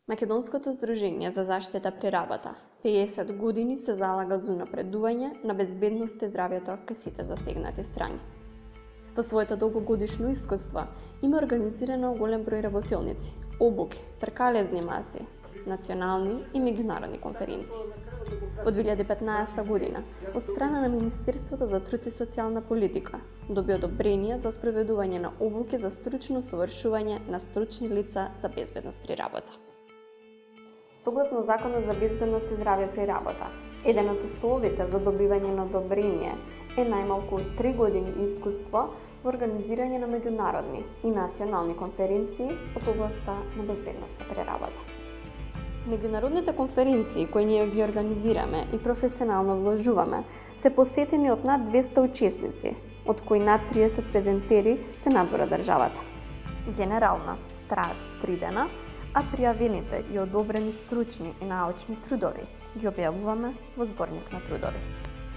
Македонското здружение за заштита при работа 50 години се залага за унапредување на безбедноста и здравјето кај сите засегнати страни. Во своето долгогодишно искуство има организирано голем број работилници, обуки, тркалезни маси, национални и меѓународни конференции. Во 2015 година, од страна на Министерството за труд и социјална политика, доби одобрение за спроведување на обуки за стручно усовршување на стручни лица за безбедност при работа. Согласно Законот за безбедност и здравје при работа, еден од условите за добивање на одобрение е најмалку 3 години искуство во организирање на меѓународни и национални конференции од областа на безбедноста при работа. Меѓународните конференции кои ние ги организираме и професионално вложуваме се посетени од над 200 учесници, од кои над 30 презентери се надвор од државата. Генерално траат 3 дена, а пријавените и одобрени стручни и научни трудови ги објавуваме во зборник на трудови.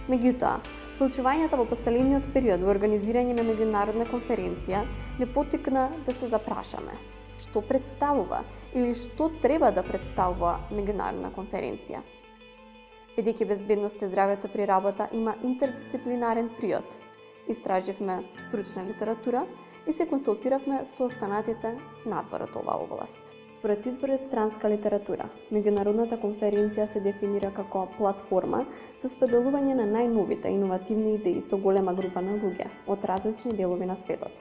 Меѓутоа, случувањата во последниот период во организирање на меѓународна конференција не поттикна да се запрашаме што представува или што треба да представува меѓународна конференција. Бидејќи безбедност и здравјето при работа има интердисциплинарен приод, истраживме стручна литература и се консултиравме со останатите надвор од оваа област. Според изворот странска литература, меѓународната конференција се дефинира како платформа за споделување на најновите иновативни идеи со голема група на луѓе од различни делови на светот.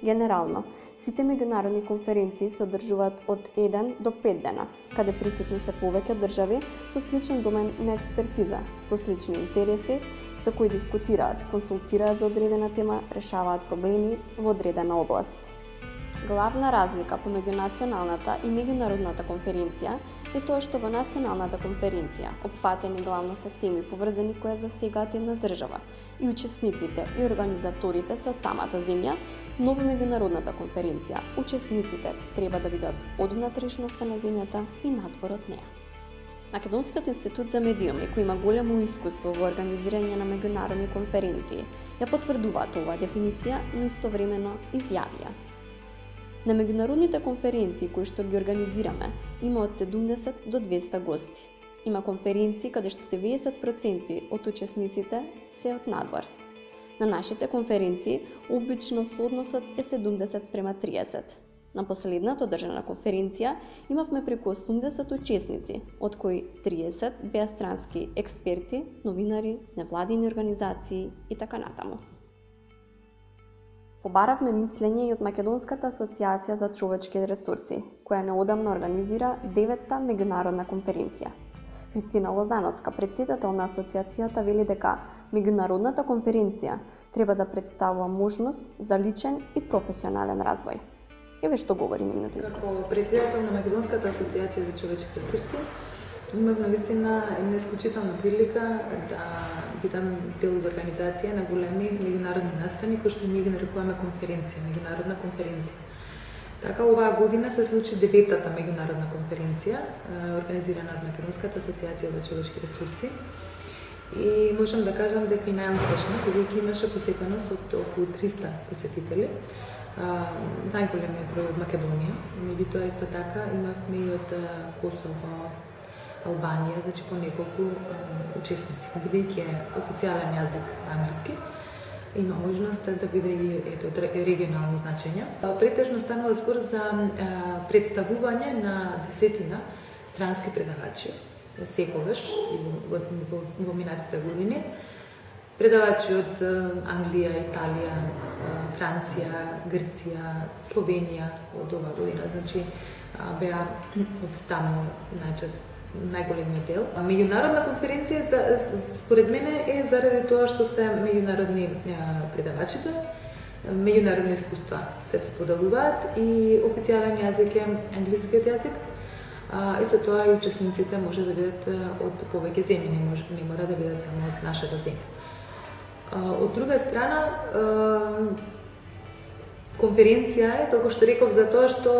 Генерално, сите меѓународни конференции се одржуваат од 1 до 5 дена, каде присутни се повеќе држави со сличен домен на експертиза, со слични интереси, за кои дискутираат, консултираат за одредена тема, решаваат проблеми во одредена област. Главна разлика помеѓу националната и меѓународната конференција е тоа што во националната конференција опфатени главно се теми поврзани кои засегаат една држава и учесниците и организаторите се од самата земја, но во меѓународната конференција учесниците треба да бидат од внатрешноста на земјата и надвор од неа. Македонскиот институт за медиуми, кој има големо искуство во организирање на меѓународни конференции, ја потврдуваат оваа дефиниција, но истовремено изјавија: на меѓународните конференции кои што ги организираме има од 70 до 200 гости. Има конференции каде што 90% од учесниците се од надвор. На нашите конференции обично соодносот е 70:30. На последната одржана конференција имавме преку 80 учесници, од кои 30 беа странски експерти, новинари, невладини организации и така натаму. Побаравме мислење и од Македонската асоциација за човечки ресурси, која неодамна организира 9-та меѓународна конференција. Христина Лозановска, председател на асоциацијата, вели дека меѓународната конференција треба да представува можност за личен и професионален развој. Еве што говори нивното искуство. Како председател на Македонската асоциација за човечки ресурси, имав навистина една исклучителна прилика да бидам дел од организација на големи меѓународни настани кои што ние ги нарекуваме конференција, меѓународна конференција. Така оваа година се случи 9-та меѓународна конференција, организирана од Македонската асоциација за човечки ресурси. И можам да кажам дека и најуспешна, бидејќи имаше посетеност од околу 300 посетители. Најголемиот број од Македонија, меѓутоа исто така имавме и од Косово, Албанија, значи по неколку учесници, бидејќи е официјален јазик англиски, има можност да биде и од регионално значење. Претежно станува збор за представување на десетина странски предавачи, секогаш во минатите години. Предавачи од Англија, Италија, Франција, Грција, Словенија од оваа година, значи беа од таму најголемиот дел. Меѓународна конференција според мене е заради тоа што се меѓународни предавачите, меѓународни искуства се споделуваат и официјален јазик е англискиот јазик. Исто тоа и учесниците може да бидат од повеќе земји, не мора да бидат само од нашата земја. Од друга страна, конференција е, толку што реков, за тоа што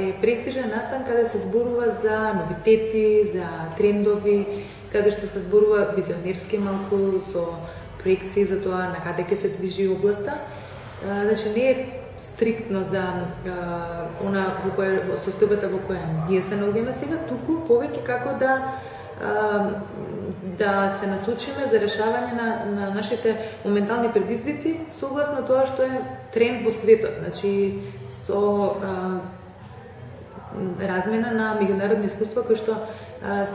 е престижен настан каде се зборува за новитети, за трендови, каде што се зборува визионерски малку, со проекции за тоа на каде ќе се движи областа. Значи не е стриктно за она во која состојбата во која ние се наоѓаме сега, туку повеќе како да се насочиме за решавање на нашите моментални предизвици согласно тоа што е тренд во светот, значи со размена на меѓународни искуства кои што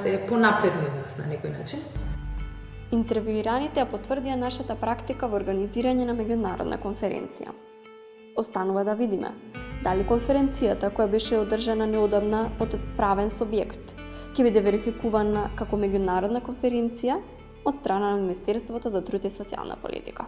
се понапредни од нас на некој начин. Интервјуираните ја потврдија нашата практика во организирање на меѓународна конференција. Останува да видиме дали конференцијата која беше одржана неодамна од правен субјект ќе биде верификувана како меѓународна конференција од страна на Министерството за труд и социјална политика.